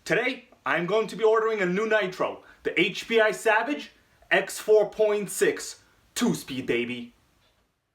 Today, I'm going to be ordering a new Nitro, the HPI Savage X4.6 2-speed, baby.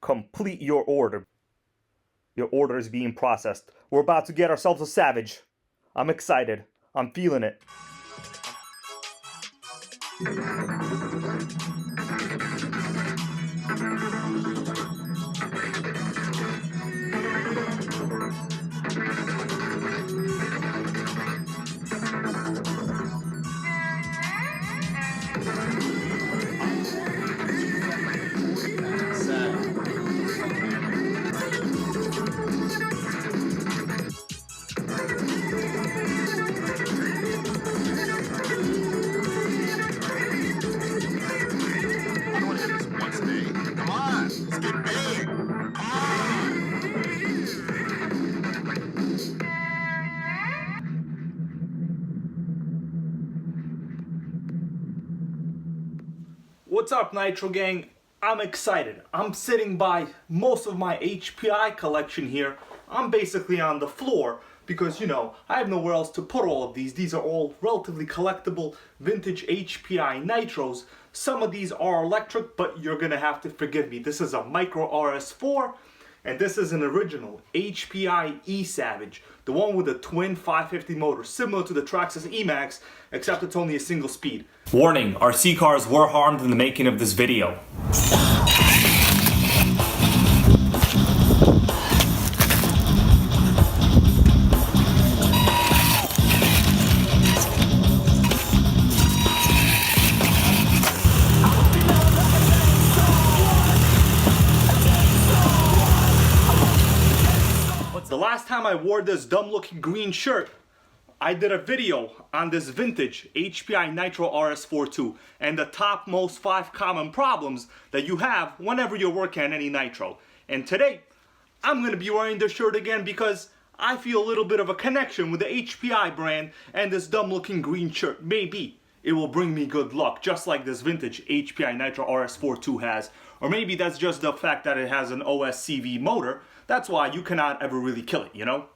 Complete your order. Your order is being processed. We're about to get ourselves a Savage. I'm excited. I'm feeling it. What's up, Nitro Gang? I'm excited. I'm sitting by most of my HPI collection here. I'm basically on the floor because, you know, I have nowhere else to put all of these. These are all relatively collectible vintage HPI Nitros. Some of these are electric, but you're gonna have to forgive me. This is a Micro RS4, and this is an original HPI E-Savage, the one with a twin 550 motor, similar to the Traxxas E-Maxx, except it's only a single speed. Warning, RC cars were harmed in the making of this video. The last time I wore this dumb looking green shirt, I did a video on this vintage HPI Nitro RS4 II and the top most 5 common problems that you have whenever you're working on any Nitro. And today, I'm going to be wearing this shirt again because I feel a little bit of a connection with the HPI brand and this dumb looking green shirt. Maybe it will bring me good luck, just like this vintage HPI Nitro RS4 II has. Or maybe that's just the fact that it has an OSCV motor. That's why you cannot ever really kill it, you know?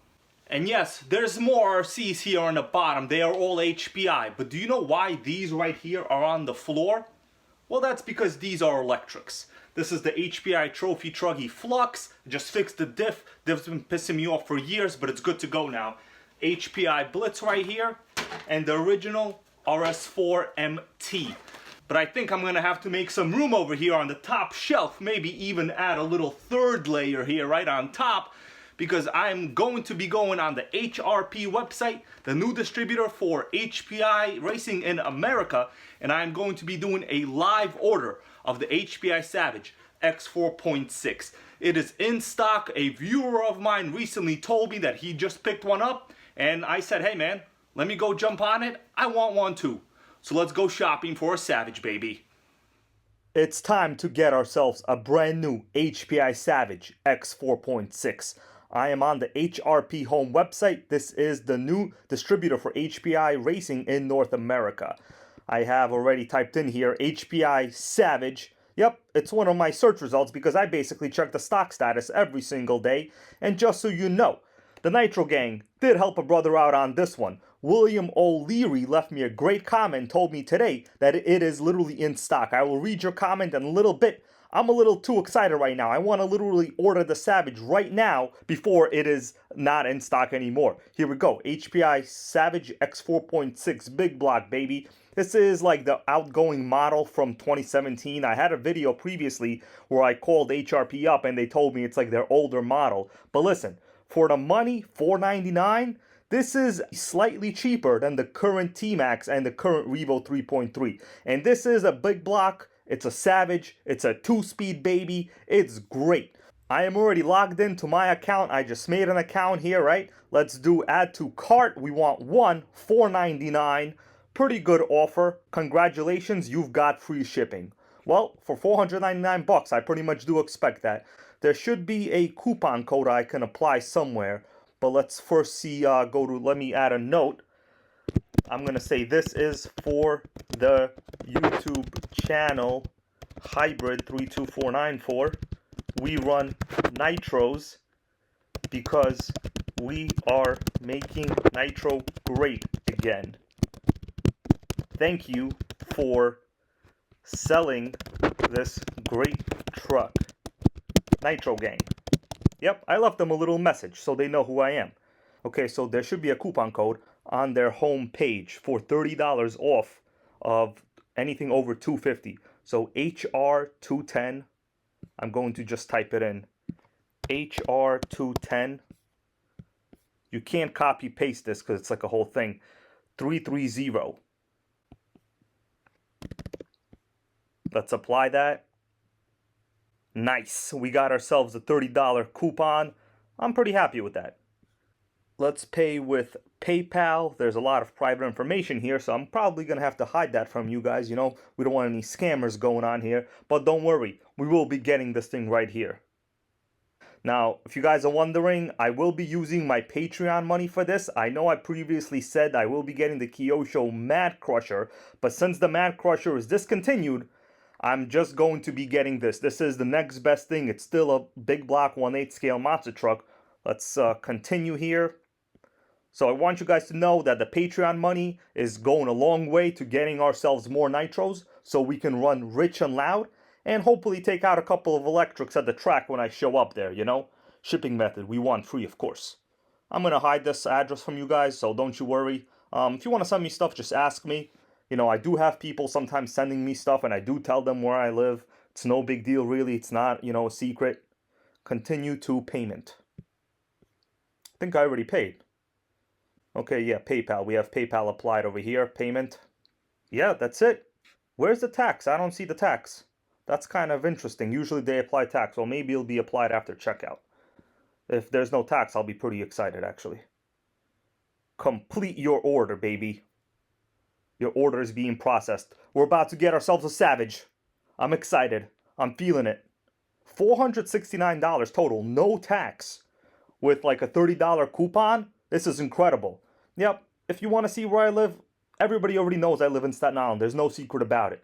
And yes, there's more RCs here on the bottom. They are all HPI. But do you know why these right here are on the floor? Well, that's because these are electrics. This is the HPI Trophy Truggy Flux. Just fixed the diff. Diff's been pissing me off for years, but it's good to go now. HPI Blitz right here. And the original RS4 MT. But I think I'm gonna have to make some room over here on the top shelf, maybe even add a little third layer here right on top, because I'm going to be going on the HRP website, the new distributor for HPI racing in America, and I'm going to be doing a live order of the HPI Savage X4.6. It is in stock. A viewer of mine recently told me that he just picked one up, and I said, hey man, let me go jump on it. I want one too. So let's go shopping for a Savage, baby. It's time to get ourselves a brand new HPI Savage X4.6. I am on the HRP home website. This is the new distributor for HPI racing in North America. I have already typed in here HPI Savage. Yep, it's one of my search results because I basically check the stock status every single day. And just so you know, the Nitro Gang did help a brother out on this one. William O'Leary left me a great comment, told me today that it is literally in stock. I will read your comment in a little bit. I'm a little too excited right now. I want to literally order the Savage right now before it is not in stock anymore. Here we go. HPI Savage X4.6 big block, baby. This is like the outgoing model from 2017. I had a video previously where I called HRP up and they told me it's like their older model. But listen, for the money, $499, this is slightly cheaper than the current t-maxx and the current Revo 3.3. And this is a big block. It's a Savage. It's a 2-speed, baby. It's great. I am already logged into my account. I just made an account here, right? Let's do add to cart. We want one, $499. Pretty good offer. Congratulations, you've got free shipping. Well, for 499 bucks, I pretty much do expect that. There should be a coupon code I can apply somewhere. But let's first see, let me add a note. I'm going to say this is for the YouTube channel Hybrid 32494. We run Nitros because we are making Nitro great again. Thank you for selling this great truck. NItrogang. Yep, I left them a little message so they know who I am. Okay, so there should be a coupon code on their home page for $30 off of anything over $250. So HR210, I'm going to just type it in. HR210. You can't copy paste this because it's like a whole thing. 330. Let's apply that. Nice. We got ourselves a $30 coupon. I'm pretty happy with that. Let's pay with PayPal. There's a lot of private information here, so I'm probably going to have to hide that from you guys. You know, we don't want any scammers going on here. But don't worry, we will be getting this thing right here. Now, if you guys are wondering, I will be using my Patreon money for this. I know I previously said I will be getting the Kyosho Mad Crusher, but since the Mad Crusher is discontinued, I'm just going to be getting this. This is the next best thing. It's still a big block 1/8 scale monster truck. Let's continue here. So I want you guys to know that the Patreon money is going a long way to getting ourselves more nitros so we can run rich and loud and hopefully take out a couple of electrics at the track when I show up there, you know? Shipping method, we want free, of course. I'm going to hide this address from you guys, so don't you worry. If you want to send me stuff, just ask me. You know, I do have people sometimes sending me stuff, and I do tell them where I live. It's no big deal, really. It's not, you know, a secret. Continue to payment. I think I already paid. Okay, yeah, PayPal. We have PayPal applied over here. Payment. Yeah, that's it. Where's the tax? I don't see the tax. That's kind of interesting. Usually they apply tax. Well, maybe it'll be applied after checkout. If there's no tax, I'll be pretty excited, actually. Complete your order, baby. Your order is being processed. We're about to get ourselves a Savage. I'm excited. I'm feeling it. $469 total, no tax. With like a $30 coupon. This is incredible. Yep, if you want to see where I live, everybody already knows I live in Staten Island. There's no secret about it.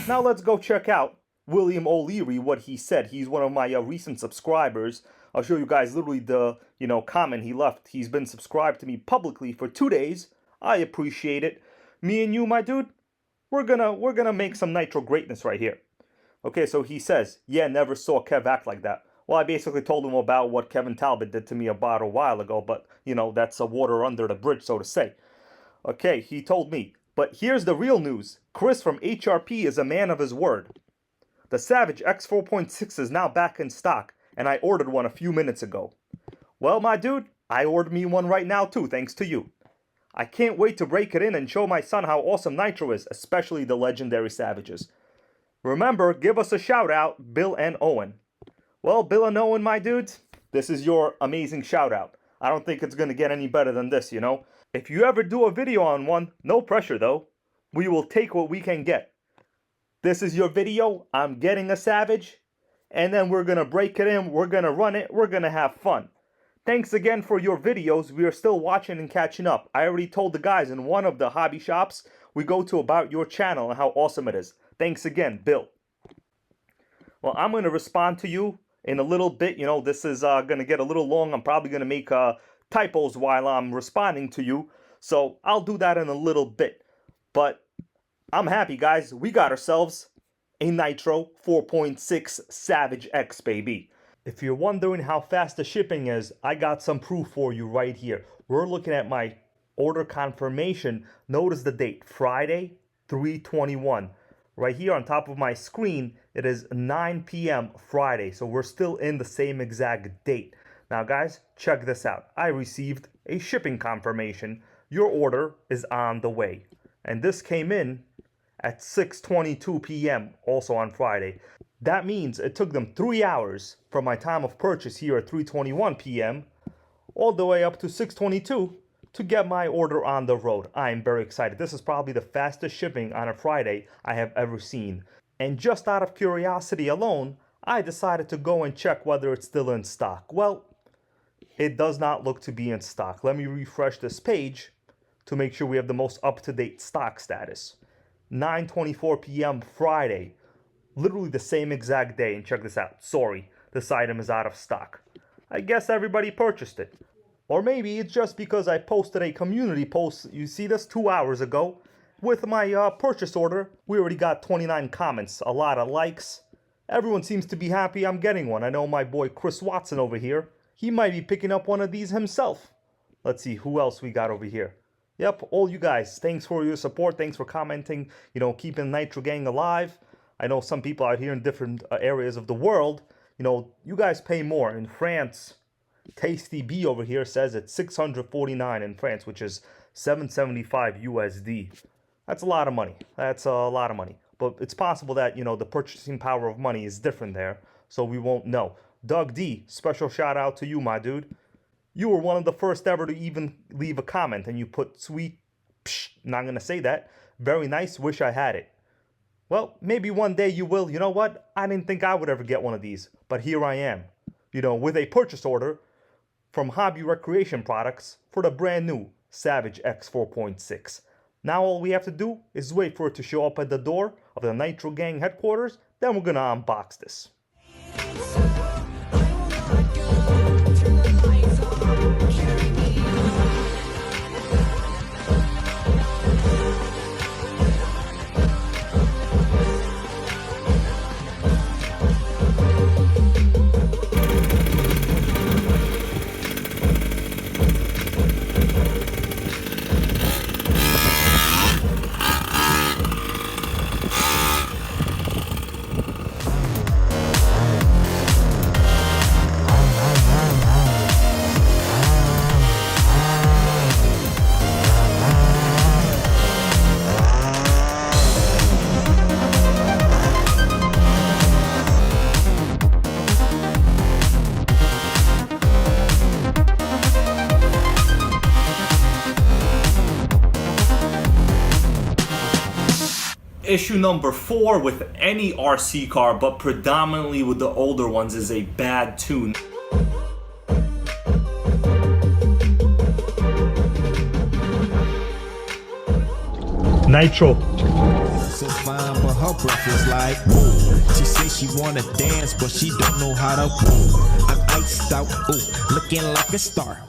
Now let's go check out William O'Leary, what he said. He's one of my recent subscribers. I'll show you guys literally the, comment he left. He's been subscribed to me publicly for 2 days. I appreciate it. Me and you, my dude, we're gonna make some nitro greatness right here. Okay, so he says, yeah, never saw Kev act like that. Well, I basically told him about what Kevin Talbot did to me about a while ago, but, that's a water under the bridge, so to say. Okay, he told me. But here's the real news. Chris from HRP is a man of his word. The Savage X4.6 is now back in stock, and I ordered one a few minutes ago. Well, my dude, I ordered me one right now too, thanks to you. I can't wait to break it in and show my son how awesome Nitro is, especially the legendary Savages. Remember, give us a shout out, Bill and Owen. Well, Bill and Owen, my dudes, this is your amazing shout out. I don't think it's going to get any better than this, If you ever do a video on one, no pressure though. We will take what we can get. This is your video. I'm getting a Savage. And then we're going to break it in. We're going to run it. We're going to have fun. Thanks again for your videos. We are still watching and catching up. I already told the guys in one of the hobby shops we go to about your channel and how awesome it is. Thanks again, Bill. Well, I'm going to respond to you in a little bit. This is going to get a little long. I'm probably going to make typos while I'm responding to you. So I'll do that in a little bit. But I'm happy, guys. We got ourselves a Nitro 4.6 Savage X, baby. If you're wondering how fast the shipping is, I got some proof for you right here. We're looking at my order confirmation. Notice the date, Friday, 3/21. Right here on top of my screen, it is 9 p.m. Friday. So we're still in the same exact date. Now, guys, check this out. I received a shipping confirmation. Your order is on the way. And this came in at 6:22 p.m. also on Friday. That means it took them 3 hours from my time of purchase here at 3:21 p.m. all the way up to 6:22 to get my order on the road. I am very excited. This is probably the fastest shipping on a Friday I have ever seen. And just out of curiosity alone, I decided to go and check whether it's still in stock. Well, it does not look to be in stock. Let me refresh this page to make sure we have the most up-to-date stock status. 9:24 p.m. Friday, literally the same exact day. And check this out. Sorry, this item is out of stock. I guess everybody purchased it. Or maybe it's just because I posted a community post, you see this, 2 hours ago. With my purchase order, we already got 29 comments, a lot of likes. Everyone seems to be happy I'm getting one. I know my boy Chris Watson over here, he might be picking up one of these himself. Let's see who else we got over here. Yep, all you guys, thanks for your support. Thanks for commenting, keeping NItrogang alive. I know some people out here in different areas of the world, you guys pay more. In France, Tasty B over here says it's 649 in France, which is 775 USD. That's a lot of money. That's a lot of money. But it's possible that, the purchasing power of money is different there, so we won't know. Doug D, special shout out to you, my dude. You were one of the first ever to even leave a comment, and you put sweet, not going to say that, very nice, wish I had it. Well, maybe one day you will. You know what? I didn't think I would ever get one of these, but here I am, with a purchase order from Hobby Recreation Products for the brand new Savage X 4.6. Now all we have to do is wait for it to show up at the door of the NItrogang headquarters, then we're going to unbox this. Issue number 4 with any RC car, but predominantly with the older ones, is a bad tune. Nitro. So fine, but her breath is like whoa. She say she wanna dance, but she don't know how to. I'm iced out, ooh, looking like a star.